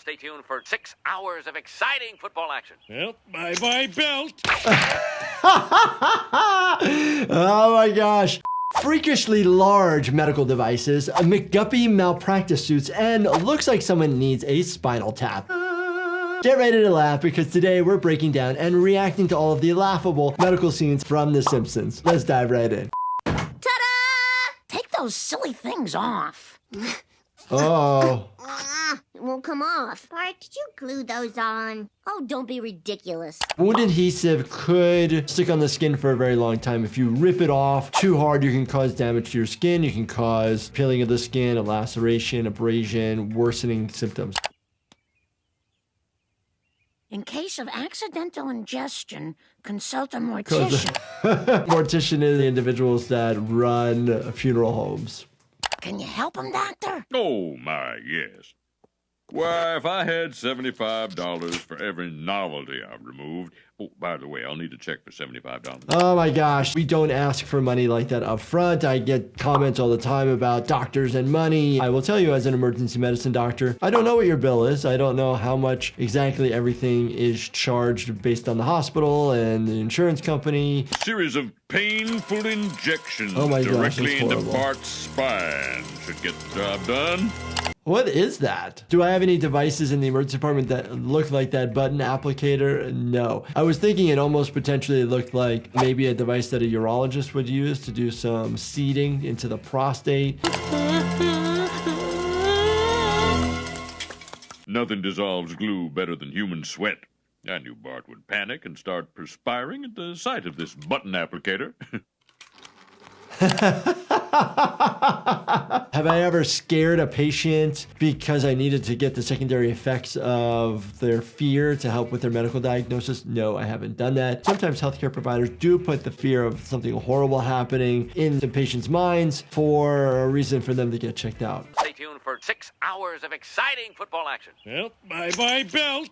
Stay tuned for 6 hours of exciting football action. Well, bye-bye belt. Oh my gosh. Freakishly large medical devices, McGuppy malpractice suits, and looks like someone needs a spinal tap. Get ready to laugh because today we're breaking down and reacting to all of the laughable medical scenes from The Simpsons. Let's dive right in. Ta-da! Take those silly things off. Oh. It won't come off. Bart, did you glue those on? Oh, don't be ridiculous. Wound adhesive could stick on the skin for a very long time. If you rip it off too hard, you can cause damage to your skin. You can cause peeling of the skin, a laceration, abrasion, worsening symptoms. In case of accidental ingestion, consult a mortician. Mortician is the individuals that run funeral homes. Can you help him, Doctor? Oh, my, yes. Why, if I had $75 for every novelty I've removed... Oh, by the way, I'll need a check for $75. Oh my gosh, we don't ask for money like that up front. I get comments all the time about doctors and money. I will tell you, as an emergency medicine doctor, I don't know what your bill is. I don't know how much exactly everything is charged based on the hospital and the insurance company. A series of painful injections that's directly into horrible. Bart's spine should get the job done. What is that? Do I have any devices in the emergency department that look like that button applicator? No. I was thinking it almost potentially looked like maybe a device that a urologist would use to do some seeding into the prostate. Nothing dissolves glue better than human sweat. I knew Bart would panic and start perspiring at the sight of this button applicator. Have I ever scared a patient because I needed to get the secondary effects of their fear to help with their medical diagnosis? No, I haven't done that. Sometimes healthcare providers do put the fear of something horrible happening in the patient's minds for a reason for them to get checked out. Stay tuned for 6 hours of exciting football action. Well, bye-bye belt.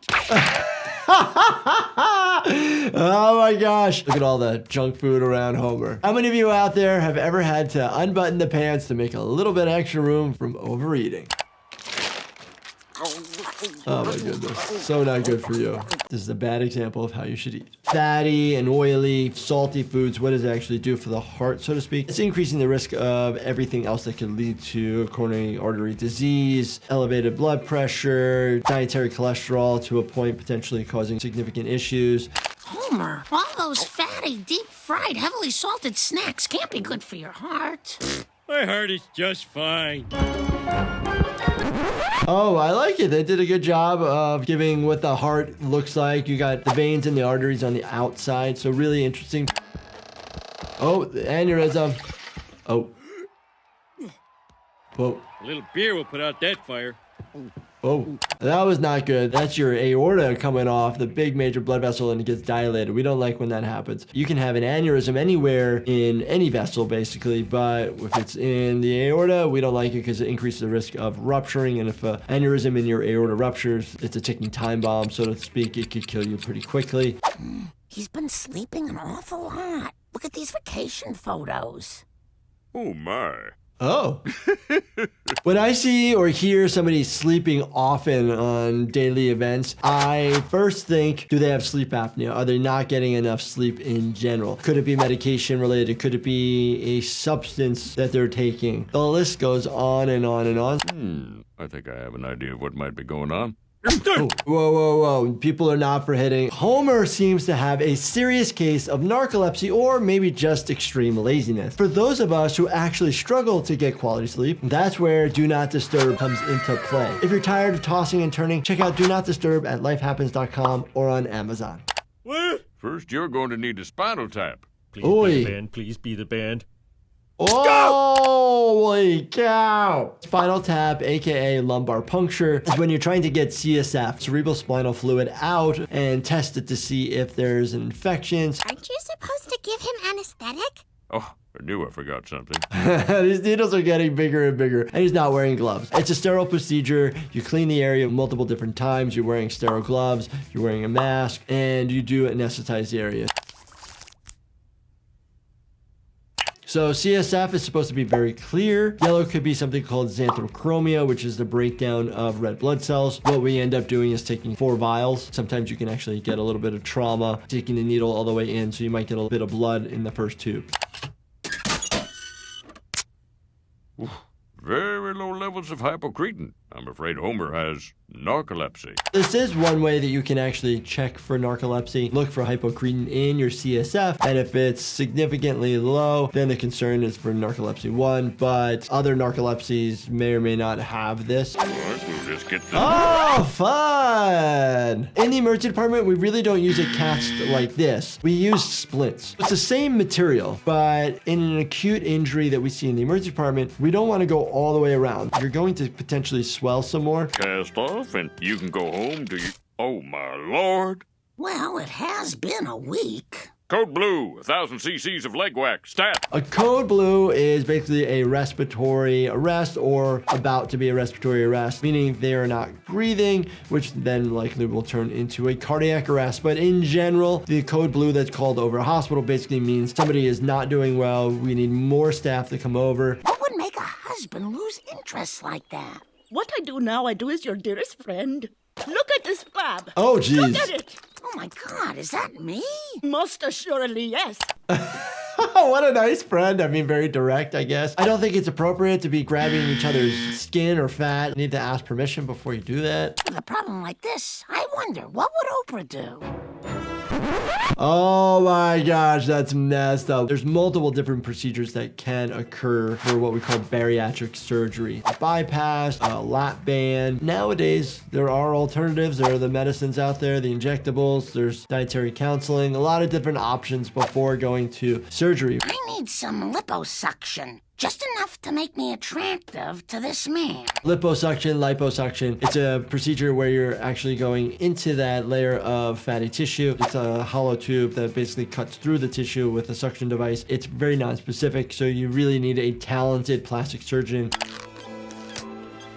Oh my gosh. Look at all the junk food around Homer. How many of you out there have ever had to unbutton the pants to make a little bit extra room from overeating? Oh my goodness. So not good for you. This is a bad example of how you should eat. Fatty and oily, salty foods, what does it actually do for the heart, so to speak? It's increasing the risk of everything else that could lead to coronary artery disease, elevated blood pressure, dietary cholesterol to a point potentially causing significant issues. Homer, all those fatty, deep-fried, heavily salted snacks can't be good for your heart. My heart is just fine. Oh, I like it. They did a good job of giving what the heart looks like. You got the veins and the arteries on the outside, so really interesting. Oh, the aneurysm. Oh. Whoa. A little beer will put out that fire. Oh, that was not good. That's your aorta coming off, the big major blood vessel, and it gets dilated. We don't like when that happens. You can have an aneurysm anywhere in any vessel, basically, but if it's in the aorta, we don't like it because it increases the risk of rupturing, and if an aneurysm in your aorta ruptures, it's a ticking time bomb, so to speak. It could kill you pretty quickly. He's been sleeping an awful lot. Look at these vacation photos. Oh, my. Oh. When I see or hear somebody sleeping often on daily events, I first think, do they have sleep apnea? Are they not getting enough sleep in general? Could it be medication related? Could it be a substance that they're taking? The list goes on and on and on. I think I have an idea of what might be going on. Oh, whoa. People are not for hitting. Homer seems to have a serious case of narcolepsy or maybe just extreme laziness. For those of us who actually struggle to get quality sleep, that's where Do Not Disturb comes into play. If you're tired of tossing and turning, check out Do Not Disturb at lifehappens.com or on Amazon. What? First, you're going to need a spinal tap. Please Oi. be the band. Please be the band. Holy cow! Spinal tap, aka lumbar puncture, is when you're trying to get CSF, cerebral spinal fluid, out and test it to see if there's an infection. Aren't you supposed to give him anesthetic? Oh, I knew I forgot something. These needles are getting bigger and bigger, and he's not wearing gloves. It's a sterile procedure. You clean the area multiple different times. You're wearing sterile gloves, you're wearing a mask, and you do anesthetize the area. So CSF is supposed to be very clear. Yellow could be something called xanthochromia, which is the breakdown of red blood cells. What we end up doing is taking 4 vials. Sometimes you can actually get a little bit of trauma, taking the needle all the way in, so you might get a bit of blood in the first tube. Very low levels of hypocretin. I'm afraid Homer has narcolepsy. This is one way that you can actually check for narcolepsy. Look for hypocretin in your CSF, and if it's significantly low, then the concern is for narcolepsy 1, but other narcolepsies may or may not have this. All right, we'll just get this. Oh, fun! In the emergency department, we really don't use a cast like this. We use splints. It's the same material, but in an acute injury that we see in the emergency department, we don't want to go all the way around. You're going to potentially swell some more. Cast off, and you can go home to you. Oh, my Lord. Well, it has been a week. Code Blue, 1,000 cc's of leg wax. Stat. A code blue is basically a respiratory arrest or about to be a respiratory arrest, meaning they are not breathing, which then likely will turn into a cardiac arrest. But in general, the code blue that's called over a hospital basically means somebody is not doing well. We need more staff to come over. What would make a husband lose interest like that? What I do now, I do as your dearest friend. Look at this flab. Oh, geez. Look at it. Oh my God, is that me? Most assuredly, yes. What a nice friend. I mean, very direct, I guess. I don't think it's appropriate to be grabbing each other's skin or fat. You need to ask permission before you do that. With a problem like this, I wonder, what would Oprah do? Oh my gosh, that's messed up. There's multiple different procedures that can occur for what we call bariatric surgery. A bypass, a lap band. Nowadays, there are alternatives. There are the medicines out there, the injectables, there's dietary counseling, a lot of different options before going to surgery. I need some liposuction. Just enough to make me attractive to this man. Liposuction. It's a procedure where you're actually going into that layer of fatty tissue. It's a hollow tube that basically cuts through the tissue with a suction device. It's very non-specific, so you really need a talented plastic surgeon.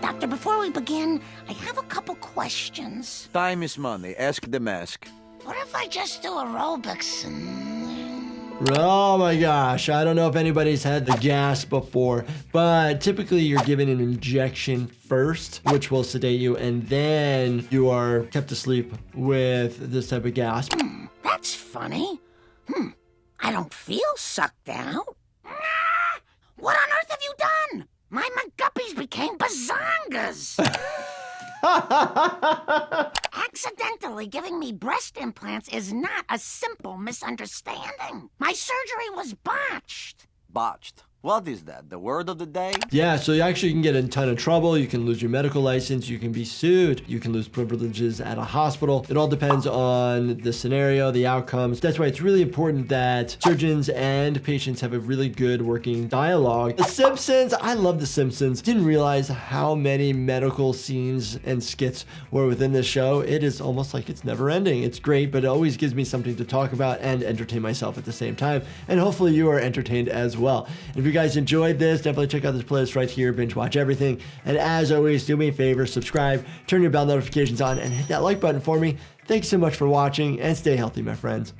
Doctor, before we begin, I have a couple questions. Time is money. Ask the mask. What if I just do aerobics and... Oh my gosh, I don't know if anybody's had the gas before, but typically you're given an injection first, which will sedate you, and then you are kept asleep with this type of gas. That's funny. I don't feel sucked out. What on earth have you done? My McGuppies became bazongas. Accidentally giving me breast implants is not a simple misunderstanding. My surgery was botched. Botched. What is that? The word of the day? Yeah, so you actually can get in a ton of trouble. You can lose your medical license. You can be sued. You can lose privileges at a hospital. It all depends on the scenario, the outcomes. That's why it's really important that surgeons and patients have a really good working dialogue. The Simpsons, I love The Simpsons. Didn't realize how many medical scenes and skits were within this show. It is almost like it's never ending. It's great, but it always gives me something to talk about and entertain myself at the same time. And hopefully you are entertained as well. If you guys enjoyed this, definitely check out this playlist right here, binge watch everything. And as always, do me a favor, subscribe, turn your bell notifications on, and hit that like button for me. Thanks so much for watching, and stay healthy, my friends.